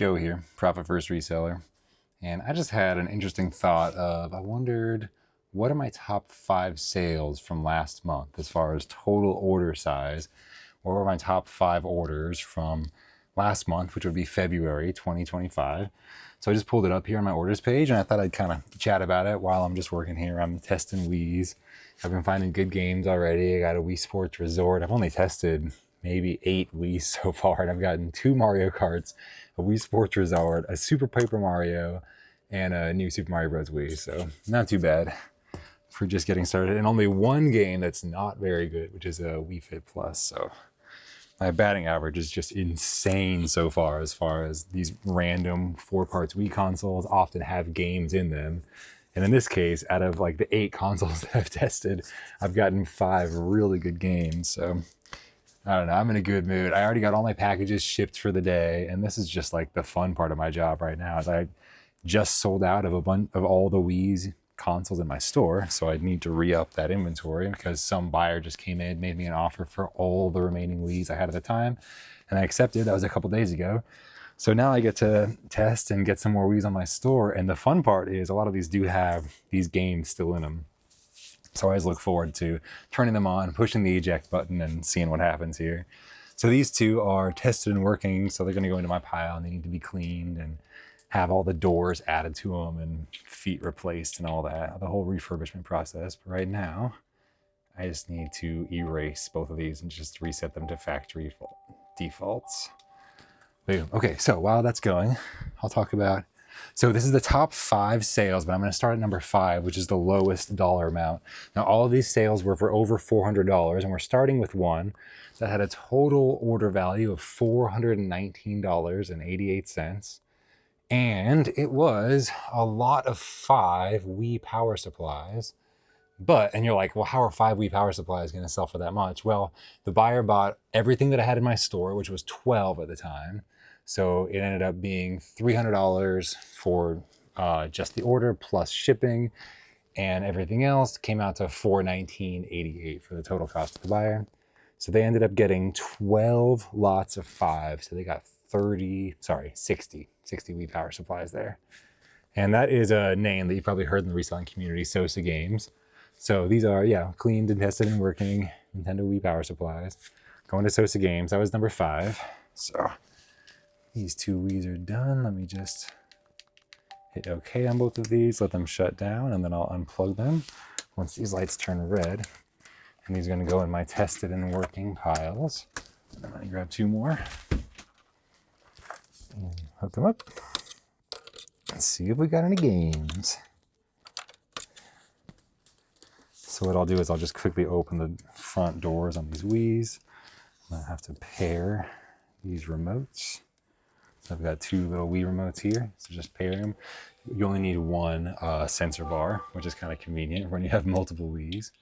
Joe here, Profit First Reseller. And I just had an interesting thought of, I wondered, what are my top 5 sales from last month as far as total order size? What were my top 5 orders from last month, which would be February 2025. So I just pulled it up here on my orders page, and I thought I'd kind of chat about it while I'm just working here. I'm testing Wii's. I've been finding good games already. I got a Wii Sports Resort. I've only tested maybe 8 Wii's so far, and I've gotten 2 Mario Karts, a Wii Sports Resort, a Super Paper Mario, and a new Super Mario Bros. Wii. So not too bad for just getting started. And only one game that's not very good, which is a Wii Fit Plus. So my batting average is just insane so far as these random 4 parts Wii consoles often have games in them. And in this case, out of like the 8 consoles that I've tested, I've gotten 5 really good games. So I don't know, I'm in a good mood. I already got all my packages shipped for the day, and this is just like the fun part of my job right now. Is I just sold out of a bunch of all the Wii's consoles in my store, so I need to re-up that inventory because some buyer just came in, made me an offer for all the remaining Wii's I had at the time, and I accepted. That was a couple days ago. So now I get to test and get some more Wii's on my store, and the fun part is a lot of these do have these games still in them. So I always look forward to turning them on, pushing the eject button, and seeing what happens here. So these 2 are tested and working, so they're going to go into my pile, and they need to be cleaned and have all the doors added to them and feet replaced and all that, the whole refurbishment process. But right now, I just need to erase both of these and just reset them to factory defaults. Boom. Okay, so while that's going, I'll talk about, so this is the top 5 sales, but I'm going to start at number 5, which is the lowest dollar amount. Now, all of these sales were for over $400, and we're starting with one that had a total order value of $419.88. And it was a lot of 5 Wii power supplies. And you're like, well, how are 5 Wii power supplies going to sell for that much? Well, the buyer bought everything that I had in my store, which was 12 at the time. So it ended up being $300 for just the order plus shipping, and everything else came out to $419.88 for the total cost of the buyer. So they ended up getting 12 lots of 5. So they got 60 Wii power supplies there. And that is a name that you've probably heard in the reselling community, Sosa Games. So these are, cleaned and tested and working Nintendo Wii power supplies. Going to Sosa Games, that was number 5. So these 2 Wii's are done. Let me just hit OK on both of these, let them shut down, and then I'll unplug them once these lights turn red. And these are going to go in my tested and working piles. And I'm going to grab 2 more. And hook them up. Let's see if we got any games. So what I'll do is I'll just quickly open the front doors on these Wii's. I'm gonna have to pair these remotes. So I've got 2 little Wii remotes here, so just pair them. You only need 1 sensor bar, which is kind of convenient when you have multiple Wii's.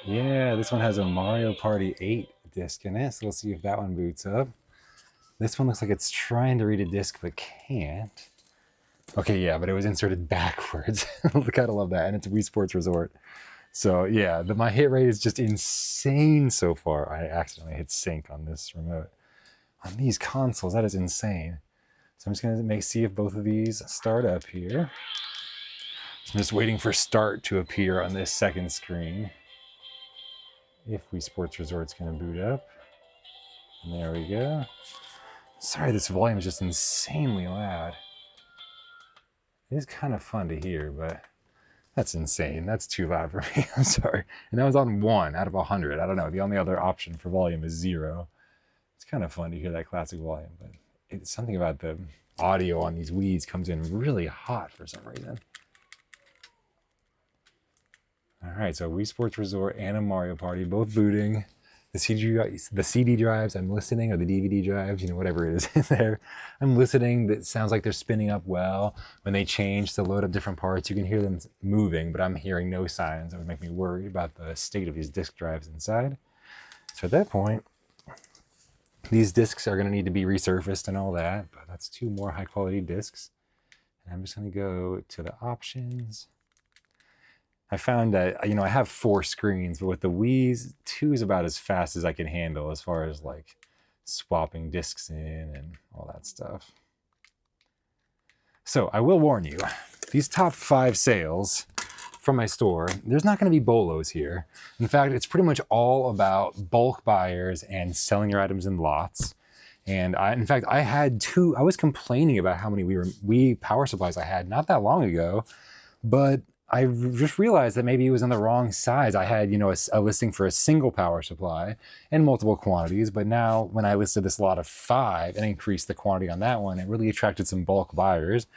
Yeah, this one has a Mario Party 8 disc in it, so we'll see if that one boots up. This one looks like it's trying to read a disc, but can't. Okay, yeah, but it was inserted backwards. I kind of love that, and it's a Wii Sports Resort. So yeah, my hit rate is just insane so far. I accidentally hit sync on this remote. On these consoles, that is insane. So I'm just gonna see if both of these start up here. I'm just waiting for start to appear on this second screen. If Wii Sports Resort's gonna boot up. And there we go. Sorry, this volume is just insanely loud. It is kind of fun to hear, but that's insane. That's too loud for me. I'm sorry. And that was on 1 out of 100. I don't know. The only other option for volume is 0. It's kind of fun to hear that classic volume, but it's something about the audio on these Wii's comes in really hot for some reason. All right, so Wii Sports Resort and a Mario Party, both booting. The CD drives I'm listening, or the DVD drives, whatever it is in there, I'm listening. That sounds like they're spinning up well. When they change to load up different parts, you can hear them moving, but I'm hearing no signs that would make me worried about the state of these disk drives inside. So at that point, these discs are going to need to be resurfaced and all that, but that's 2 more high quality discs. And I'm just going to go to the options. I found that, I have 4 screens, but with the Wii's, 2 is about as fast as I can handle as far as like swapping discs in and all that stuff. So I will warn you, these top 5 sales from my store, there's not going to be BOLOs here. In fact, it's pretty much all about bulk buyers and selling your items in lots. And in fact, I was complaining about how many Wii power supplies I had not that long ago, but I just realized that maybe it was on the wrong size. I had, a listing for a single power supply and multiple quantities, but now when I listed this lot of 5 and increased the quantity on that one, it really attracted some bulk buyers.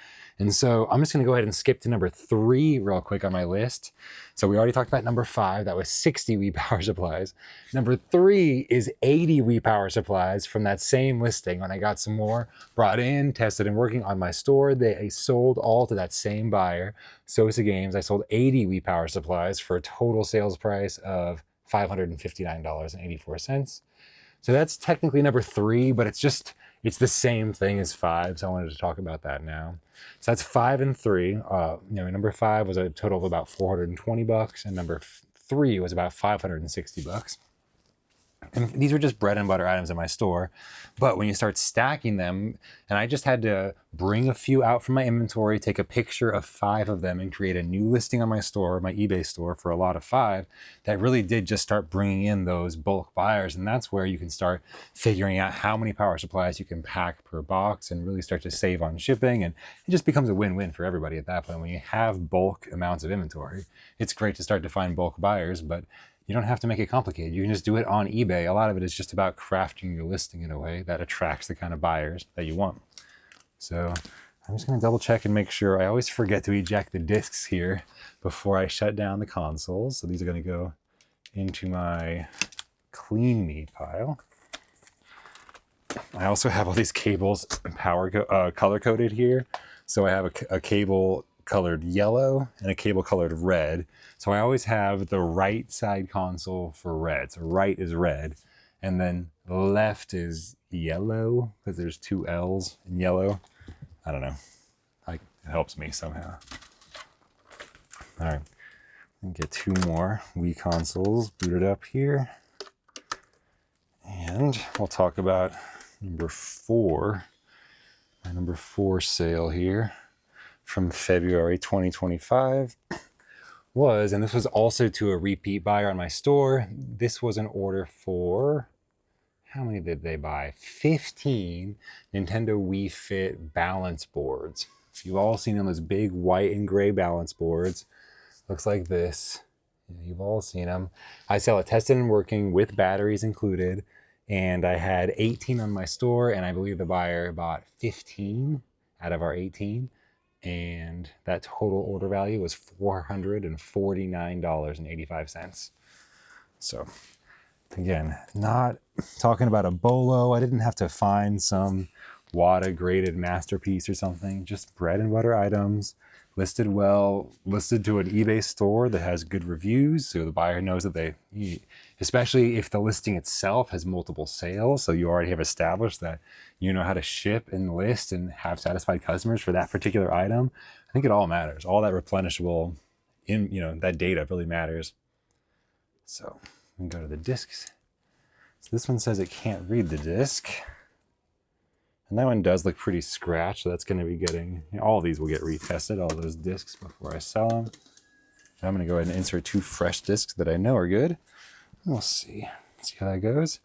And so I'm just gonna go ahead and skip to number 3 real quick on my list. So we already talked about number 5, that was 60 Wii power supplies. Number 3 is 80 Wii power supplies from that same listing. When I got some more brought in, tested and working on my store, they sold all to that same buyer, Sosa Games. I sold 80 Wii power supplies for a total sales price of $559.84. So that's technically number 3, but it's the same thing as 5, so I wanted to talk about that now. So that's 5 and 3. Number 5 was a total of about $420, and number 3 was about $560. And these were just bread and butter items in my store. But when you start stacking them, and I just had to bring a few out from my inventory, take a picture of 5 of them, and create a new listing on my store, my eBay store, for a lot of 5, that really did just start bringing in those bulk buyers. And that's where you can start figuring out how many power supplies you can pack per box and really start to save on shipping. And it just becomes a win-win for everybody at that point. When you have bulk amounts of inventory, it's great to start to find bulk buyers, but you don't have to make it complicated. You can just do it on eBay. A lot of it is just about crafting your listing in a way that attracts the kind of buyers that you want. So I'm just gonna double check and make sure. I always forget to eject the discs here before I shut down the consoles. So these are gonna go into my clean me pile. I also have all these cables color coded here. So I have a cable colored yellow and a cable colored red. So I always have the right side console for red. So right is red, and then left is yellow, because there's 2 L's in yellow. I don't know. It helps me somehow. All right, get 2 more Wii consoles booted up here. And we'll talk about number 4. My number 4 sale here from February 2025 was, and this was also to a repeat buyer on my store. This was an order for, how many did they buy? 15 Nintendo Wii Fit balance boards. You've all seen them, those big white and gray balance boards. Looks like this. You've all seen them. I sell it tested and working with batteries included. And I had 18 on my store, and I believe the buyer bought 15 out of our 18. And that total order value was $449.85. So again, not talking about a BOLO. I didn't have to find some WADA graded masterpiece or something. Just bread and butter items, listed well, listed to an eBay store that has good reviews, so the buyer knows that especially if the listing itself has multiple sales, so you already have established that you know how to ship and list and have satisfied customers for that particular item. I think it all matters. All that replenishable, that data really matters. So we can go to the discs. So this one says it can't read the disc. And that one does look pretty scratched, so that's going to be getting, all of these will get retested, all those discs, before I sell them. And I'm going to go ahead and insert 2 fresh discs that I know are good. We'll see how that goes.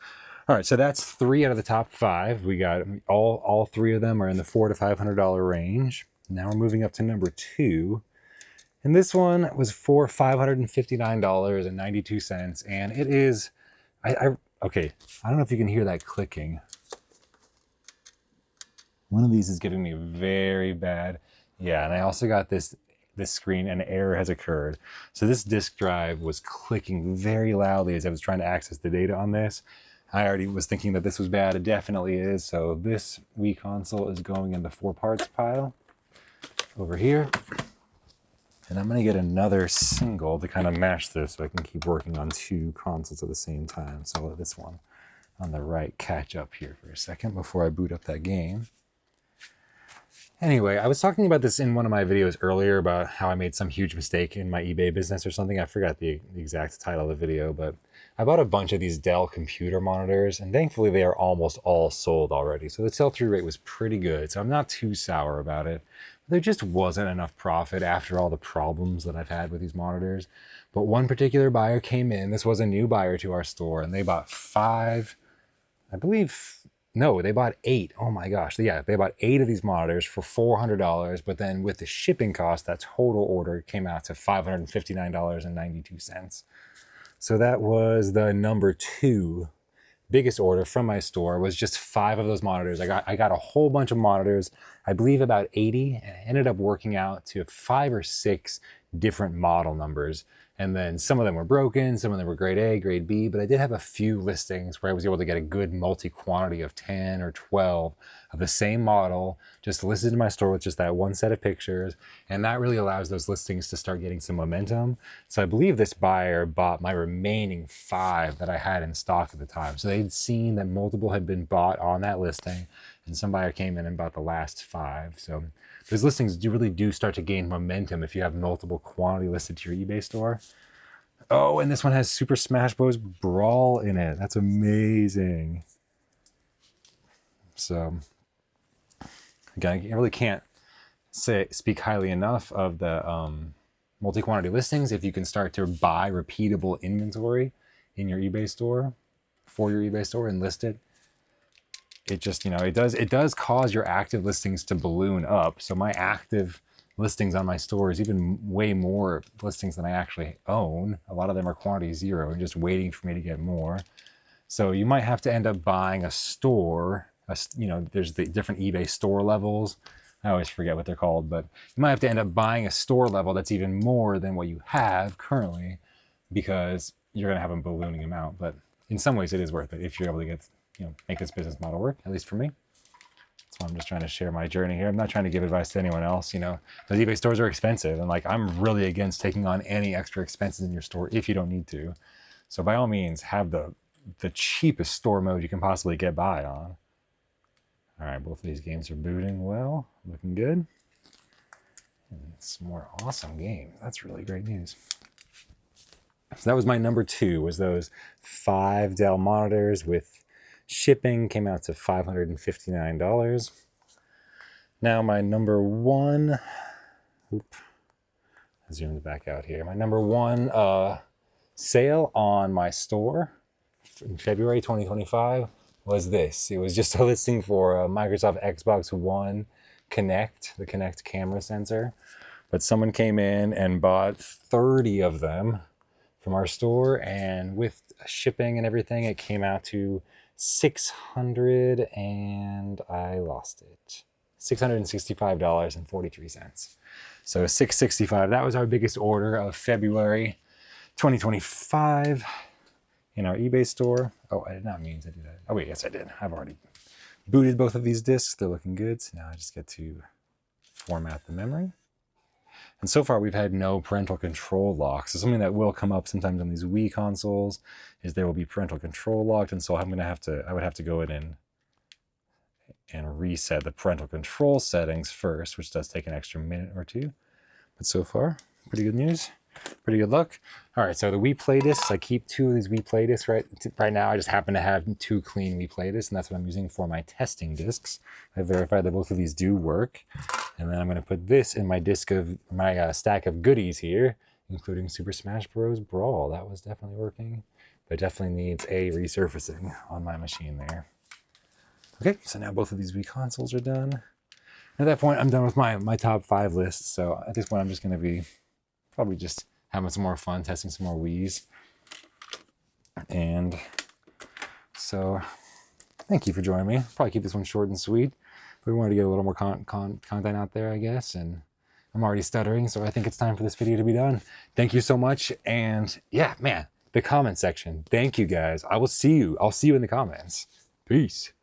All right, so that's 3 out of the top 5. We got all 3 of them are in the $400 to $500 range. Now we're moving up to number 2. And this one was for $559.92. And it is, okay, I don't know if you can hear that clicking. One of these is giving me very bad. Yeah, and I also got this screen, an error has occurred. So this disk drive was clicking very loudly as I was trying to access the data on this. I already was thinking that this was bad. It definitely is. So this Wii console is going in the 4 parts pile over here. And I'm going to get another single to kind of match this so I can keep working on 2 consoles at the same time. So I'll let this one on the right catch up here for a second before I boot up that game. Anyway, I was talking about this in one of my videos earlier about how I made some huge mistake in my eBay business or something. I forgot the exact title of the video, but I bought a bunch of these Dell computer monitors, and thankfully they are almost all sold already. So the sell-through rate was pretty good, so I'm not too sour about it. There just wasn't enough profit after all the problems that I've had with these monitors. But one particular buyer came in. This was a new buyer to our store, and they bought 5, I believe, no, they bought 8. Oh my gosh. Yeah, they bought 8 of these monitors for $400. But then with the shipping cost, that total order came out to $559.92. So that was the number 2 biggest order from my store, was just 5 of those monitors. I got a whole bunch of monitors, I believe about 80, and it ended up working out to 5 or 6 different model numbers. And then some of them were broken, some of them were grade A, grade B, but I did have a few listings where I was able to get a good multi-quantity of 10 or 12 of the same model, just listed in my store with just that one set of pictures. And that really allows those listings to start getting some momentum. So I believe this buyer bought my remaining 5 that I had in stock at the time. So they'd seen that multiple had been bought on that listing, and some buyer came in and bought the last 5. So those listings really do start to gain momentum if you have multiple quantity listed to your eBay store. Oh, and this one has Super Smash Bros. Brawl in it. That's amazing. So, again, I really can't speak highly enough of the multi-quantity listings. If you can start to buy repeatable inventory in your eBay store, for your eBay store, and list it, it just, it does cause your active listings to balloon up. So my active listings on my store is even way more listings than I actually own. A lot of them are quantity 0 and just waiting for me to get more. So you might have to end up buying a store. There's the different eBay store levels. I always forget what they're called, but you might have to end up buying a store level that's even more than what you have currently, because you're going to have them ballooning them out. But in some ways it is worth it if you're able to get, make this business model work, at least for me. So I'm just trying to share my journey here. I'm not trying to give advice to anyone else. Those eBay stores are expensive, and I'm really against taking on any extra expenses in your store if you don't need to. So by all means, have the cheapest store mode you can possibly get by on. All right, both of these games are booting well, looking good. And some more awesome games. That's really great news. So that was my number 2, was those 5 Dell monitors with shipping, came out to $559. Now my number 1, I'll zoom it back out here. My number 1 sale on my store in February 2025 was this. It was just a listing for a Microsoft Xbox One Kinect, the Kinect camera sensor. But someone came in and bought 30 of them from our store, and with shipping and everything, it came out to $600, and I lost it. $665.43. So $665. That was our biggest order of February 2025 in our eBay store. Oh, I did not mean to do that. Oh wait, yes I did. I've already booted both of these discs. They're looking good. So now I just get to format the memory. And so far, we've had no parental control locks. So something that will come up sometimes on these Wii consoles is there will be parental control locked, and so I would have to go in and reset the parental control settings first, which does take an extra minute or 2. But so far, pretty good news, pretty good luck. All right, so the Wii Play discs, I keep 2 of these Wii Play discs right now. I just happen to have 2 clean Wii Play discs, and that's what I'm using for my testing discs. I verified that both of these do work. And then I'm going to put this in my stack of goodies here, including Super Smash Bros. Brawl. That was definitely working, but definitely needs a resurfacing on my machine there. Okay, so now both of these Wii consoles are done. At that point, I'm done with my top 5 lists. So at this point, I'm just going to be probably just having some more fun, testing some more Wiis. And so thank you for joining me. I'll probably keep this one short and sweet. We wanted to get a little more content out there, I guess, and I'm already stuttering, so I think it's time for this video to be done. Thank you so much, and yeah, man, the comment section. Thank you, guys. I'll see you in the comments. Peace.